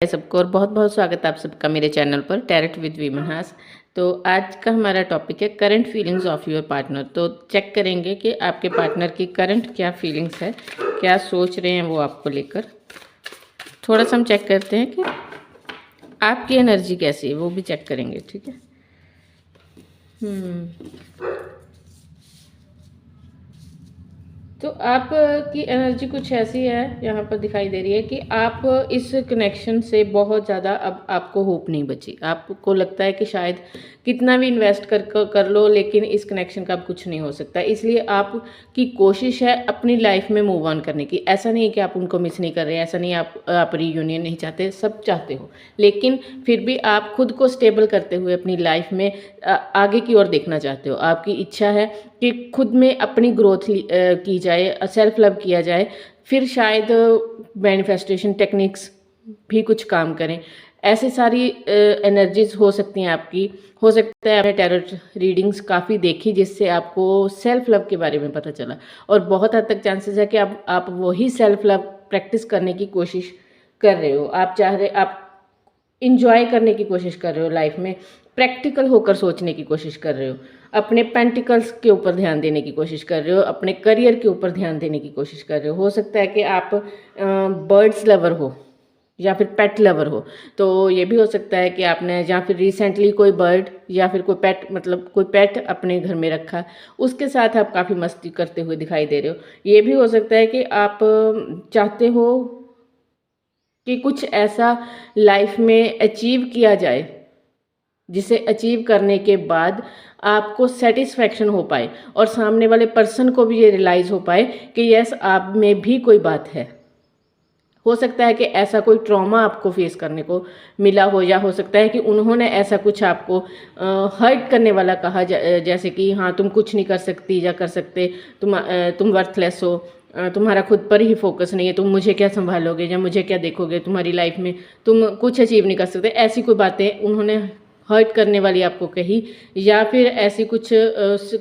सबको और बहुत बहुत स्वागत है आप सबका मेरे चैनल पर टैरेट विद वीमनहास। तो आज का हमारा टॉपिक है current feelings of your partner. तो चेक करेंगे कि आपके पार्टनर की करंट क्या फीलिंग्स है, क्या सोच रहे हैं वो आपको लेकर। थोड़ा सा हम चेक करते हैं कि आपकी एनर्जी कैसी है, वो भी चेक करेंगे। ठीक है। तो आप की एनर्जी कुछ ऐसी है, यहाँ पर दिखाई दे रही है कि आप इस कनेक्शन से बहुत ज़्यादा अब आपको होप नहीं बची। आपको लगता है कि शायद कितना भी इन्वेस्ट कर लो, लेकिन इस कनेक्शन का अब कुछ नहीं हो सकता। इसलिए आपकी कोशिश है अपनी लाइफ में मूव ऑन करने की। ऐसा नहीं है कि आप उनको मिस नहीं कर रहे, ऐसा नहीं आप रीयूनियन नहीं चाहते, सब चाहते हो, लेकिन फिर भी आप खुद को स्टेबल करते हुए अपनी लाइफ में आगे की ओर देखना चाहते हो। आपकी इच्छा है कि खुद में अपनी ग्रोथ की जाए, सेल्फ लव किया जाए, फिर शायद मैनिफेस्टेशन टेक्निक्स भी कुछ काम करें। ऐसी सारी एनर्जीज हो सकती हैं आपकी। हो सकता है आपने टैरोट रीडिंग्स काफ़ी देखी जिससे आपको सेल्फ लव के बारे में पता चला, और बहुत हद तक चांसेस है कि आप वही सेल्फ लव प्रैक्टिस करने की कोशिश कर रहे हो। आप इंजॉय करने की कोशिश कर रहे हो लाइफ में, प्रैक्टिकल होकर सोचने की कोशिश कर रहे हो, अपने पेंटिकल्स के ऊपर ध्यान देने की कोशिश कर रहे हो, अपने करियर के ऊपर ध्यान देने की कोशिश कर रहे हो सकता है कि आप बर्ड्स लवर हो या फिर पेट लवर हो, तो ये भी हो सकता है कि आपने या फिर रिसेंटली कोई बर्ड या फिर कोई पेट, मतलब कोई पेट अपने घर में रखा, उसके साथ आप काफ़ी मस्ती करते हुए दिखाई दे रहे हो। ये भी हो सकता है कि आप चाहते हो कि कुछ ऐसा लाइफ में अचीव किया जाए जिसे अचीव करने के बाद आपको सेटिस्फैक्शन हो पाए और सामने वाले पर्सन को भी ये रियलाइज़ हो पाए कि यस, आप में भी कोई बात है। हो सकता है कि ऐसा कोई ट्रॉमा आपको फेस करने को मिला हो, या हो सकता है कि उन्होंने ऐसा कुछ आपको हर्ट करने वाला कहा, जैसे कि हाँ तुम कुछ नहीं कर सकती या कर सकते, तुम वर्थलेस हो, तुम्हारा खुद पर ही फोकस नहीं है, तुम मुझे क्या संभालोगे या मुझे क्या देखोगे, तुम्हारी लाइफ में तुम कुछ अचीव नहीं कर सकते। ऐसी कोई बातें उन्होंने हर्ट करने वाली आपको कही, या फिर ऐसी कुछ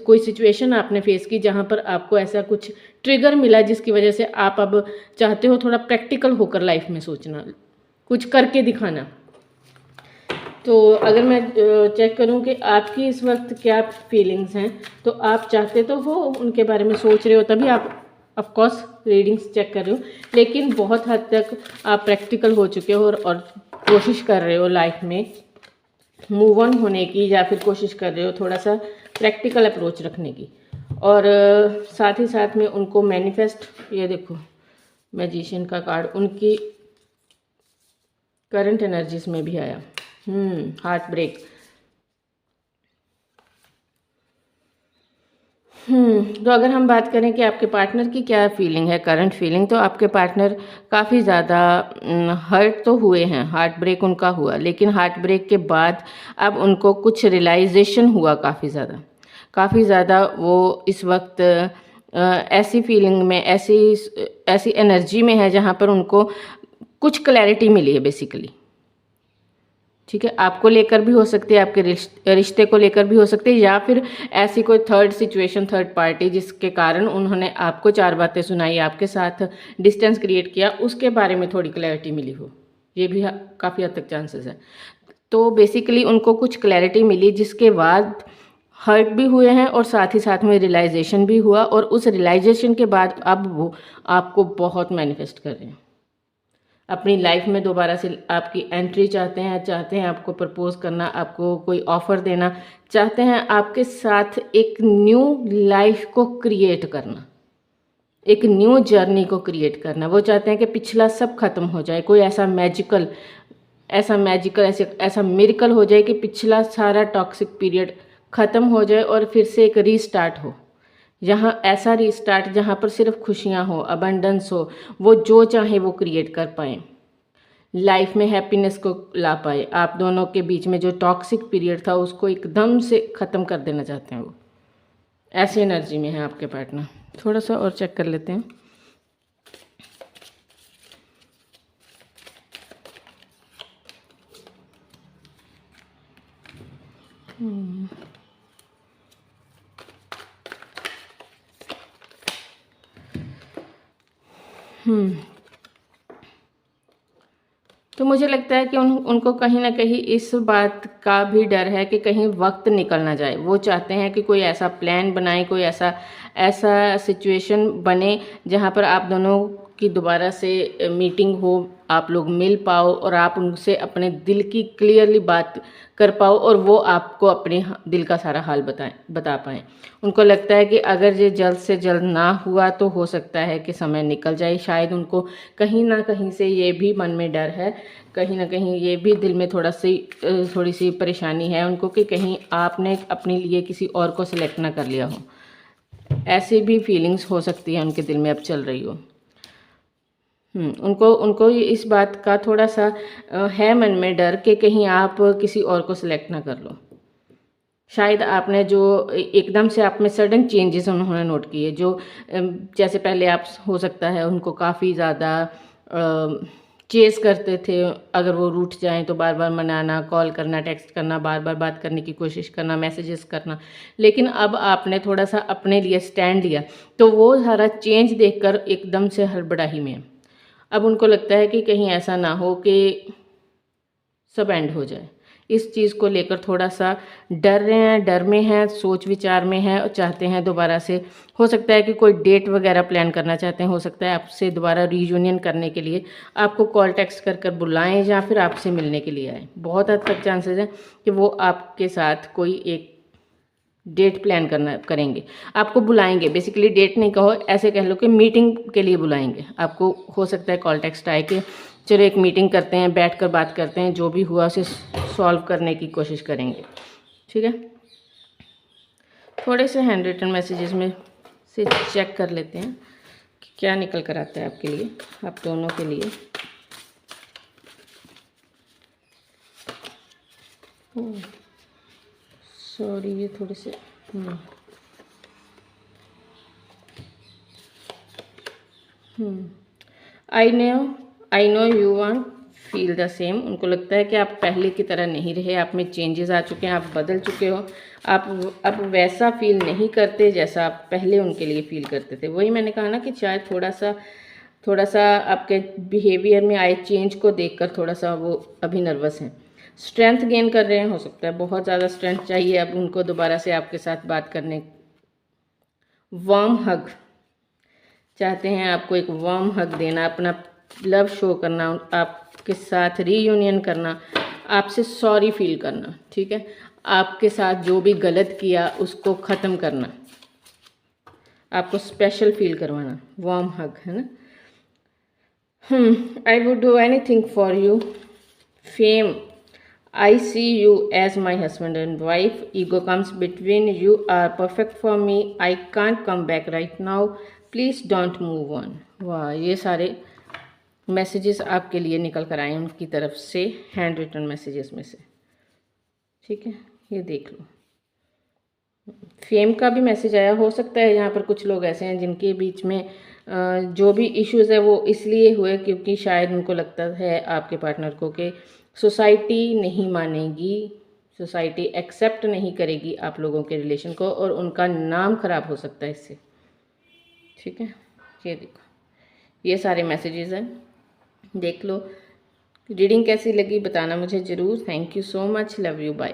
कोई सिचुएशन आपने फेस की जहाँ पर आपको ऐसा कुछ ट्रिगर मिला जिसकी वजह से आप अब चाहते हो थोड़ा प्रैक्टिकल होकर लाइफ में सोचना, कुछ करके दिखाना। तो अगर मैं चेक करूं कि आपकी इस वक्त क्या फीलिंग्स हैं, तो आप चाहते तो हो, उनके बारे में सोच रहे हो, तभी आप ऑफ कोर्स रीडिंग्स चेक कर रहे हो, लेकिन बहुत हद तक आप प्रैक्टिकल हो चुके हो और कोशिश कर रहे हो लाइफ में मूव ऑन होने की, या फिर कोशिश कर रहे हो थोड़ा सा प्रैक्टिकल अप्रोच रखने की। और साथ ही साथ में उनको मैनिफेस्ट, ये देखो मैजिशियन का कार्ड उनकी करंट एनर्जीज में भी आया। Heart break. तो अगर हम बात करें कि आपके पार्टनर की क्या फीलिंग है, करंट फीलिंग, तो आपके पार्टनर काफ़ी ज़्यादा हर्ट तो हुए हैं, हार्ट ब्रेक उनका हुआ, लेकिन हार्ट ब्रेक के बाद अब उनको कुछ रियलाइजेशन हुआ काफ़ी ज़्यादा। वो इस वक्त ऐसी फीलिंग में, ऐसी एनर्जी में है जहाँ पर उनको कुछ क्लैरिटी मिली है बेसिकली। ठीक है, आपको लेकर भी हो सकती है, आपके रिश्ते को लेकर भी हो सकती है, या फिर ऐसी कोई थर्ड सिचुएशन, थर्ड पार्टी जिसके कारण उन्होंने आपको चार बातें सुनाई, आपके साथ डिस्टेंस क्रिएट किया, उसके बारे में थोड़ी क्लैरिटी मिली हो। ये भी काफ़ी हद तक चांसेस है। तो बेसिकली उनको कुछ क्लैरिटी मिली जिसके बाद हर्ट भी हुए हैं और साथ ही साथ में रियलाइजेशन भी हुआ, और उस रियलाइजेशन के बाद अब वो आपको बहुत मैनिफेस्ट कर रहे हैं अपनी लाइफ में। दोबारा से आपकी एंट्री चाहते हैं आपको प्रपोज करना, आपको कोई ऑफर देना चाहते हैं, आपके साथ एक न्यू लाइफ को क्रिएट करना, एक न्यू जर्नी को क्रिएट करना। वो चाहते हैं कि पिछला सब खत्म हो जाए, कोई ऐसा मैजिकल ऐसा मिरेकल हो जाए कि पिछला सारा टॉक्सिक पीरियड ख़त्म हो जाए और फिर से एक रीस्टार्ट हो। ऐसा रीस्टार्ट जहाँ पर सिर्फ खुशियाँ हो, अबंडेंस हो, वो जो चाहे वो क्रिएट कर पाएँ, लाइफ में हैप्पीनेस को ला पाए। आप दोनों के बीच में जो टॉक्सिक पीरियड था उसको एकदम से ख़त्म कर देना चाहते हैं वो। ऐसी एनर्जी में है आपके पार्टनर। थोड़ा सा और चेक कर लेते हैं। तो मुझे लगता है कि उनको कहीं ना कहीं इस बात का भी डर है कि कहीं वक्त निकल ना जाए। वो चाहते हैं कि कोई ऐसा प्लान बनाए, कोई ऐसा ऐसा सिचुएशन बने जहाँ पर आप दोनों की दोबारा से मीटिंग हो, आप लोग मिल पाओ और आप उनसे अपने दिल की क्लियरली बात कर पाओ और वो आपको अपने दिल का सारा हाल बता पाएँ। उनको लगता है कि अगर ये जल्द से जल्द ना हुआ तो हो सकता है कि समय निकल जाए। शायद उनको कहीं ना कहीं से ये भी मन में डर है, कहीं ना कहीं ये भी दिल में थोड़ी सी परेशानी है उनको कि कहीं आपने अपने लिए किसी और को सिलेक्ट ना कर लिया हो। ऐसी भी फीलिंग्स हो सकती है उनके दिल में अब चल रही हो। उनको उनको इस बात का थोड़ा सा है मन में डर कि कहीं आप किसी और को सिलेक्ट ना कर लो। शायद आपने जो एकदम से आप में सडन चेंजेस उन्होंने नोट किए, जो जैसे पहले आप हो सकता है उनको काफ़ी ज़्यादा चेस करते थे, अगर वो रूठ जाएं तो बार बार मनाना, कॉल करना, टेक्स्ट करना, बार बार बात करने की कोशिश करना, मैसेजेस करना। लेकिन अब आपने थोड़ा सा अपने लिए स्टैंड लिया तो वो सारा चेंज देखकर एकदम से हड़बड़ाही में। अब उनको लगता है कि कहीं ऐसा ना हो कि सब एंड हो जाए। इस चीज़ को लेकर थोड़ा सा डर रहे हैं, डर में हैं, सोच विचार में हैं और चाहते हैं दोबारा से, हो सकता है कि कोई डेट वगैरह प्लान करना चाहते हैं, हो सकता है आपसे दोबारा रीयूनियन करने के लिए आपको कॉल टेक्स्ट कर कर बुलाएं या फिर आपसे मिलने के लिए आए। बहुत हद तक चांसेस हैं कि वो आपके साथ कोई एक डेट प्लान करेंगे, आपको बुलाएंगे। बेसिकली डेट नहीं कहो, ऐसे कह लो कि मीटिंग के लिए बुलाएंगे आपको। हो सकता है कॉल टेक्स्ट आए कि चलो एक मीटिंग करते हैं, बैठकर बात करते हैं, जो भी हुआ उसे सॉल्व करने की कोशिश करेंगे। ठीक है, थोड़े से हैंड रिटन मैसेजेस में से चेक कर लेते हैं कि क्या निकल कर आता है आपके लिए, आप दोनों के लिए। सॉरी, ये थोड़े से I know you want feel the same. उनको लगता है कि आप पहले की तरह नहीं रहे, आप में चेंजेस आ चुके हैं, आप बदल चुके हो, आप अब वैसा फील नहीं करते जैसा आप पहले उनके लिए फील करते थे। वही मैंने कहा ना कि शायद थोड़ा सा आपके बिहेवियर में आए चेंज को देखकर थोड़ा सा वो अभी नर्वस हैं। स्ट्रेंथ गेन कर रहे हैं, हो सकता है बहुत ज़्यादा स्ट्रेंथ चाहिए अब उनको दोबारा से आपके साथ बात करने। वार्म हग चाहते हैं, आपको एक वार्म हग देना, अपना लव शो करना, आपके साथ रीयूनियन करना, आपसे सॉरी फील करना। ठीक है, आपके साथ जो भी गलत किया उसको ख़त्म करना, आपको स्पेशल फील करवाना, वार्म हग है ना। I would do anything for you. Fame, I see you as my husband and wife. Ego comes between. You are perfect for me. I can't come back right now. Please don't move on. वाह, ये सारे messages आपके लिए निकल कर आए उनकी तरफ से, हैंड रिटन मैसेजेस में से। ठीक है, ये देख लो। फेम का भी मैसेज आया। हो सकता है यहाँ पर कुछ लोग ऐसे हैं जिनके बीच में जो भी इश्यूज़ है वो इसलिए हुए क्योंकि शायद उनको लगता है आपके पार्टनर को कि सोसाइटी नहीं मानेगी, सोसाइटी एक्सेप्ट नहीं करेगी आप लोगों के रिलेशन को और उनका नाम खराब हो सकता है इससे। ठीक है, ये देखो, ये सारे मैसेजेस हैं, देख लो। रीडिंग कैसी लगी बताना मुझे ज़रूर। Thank you so much, love you, bye.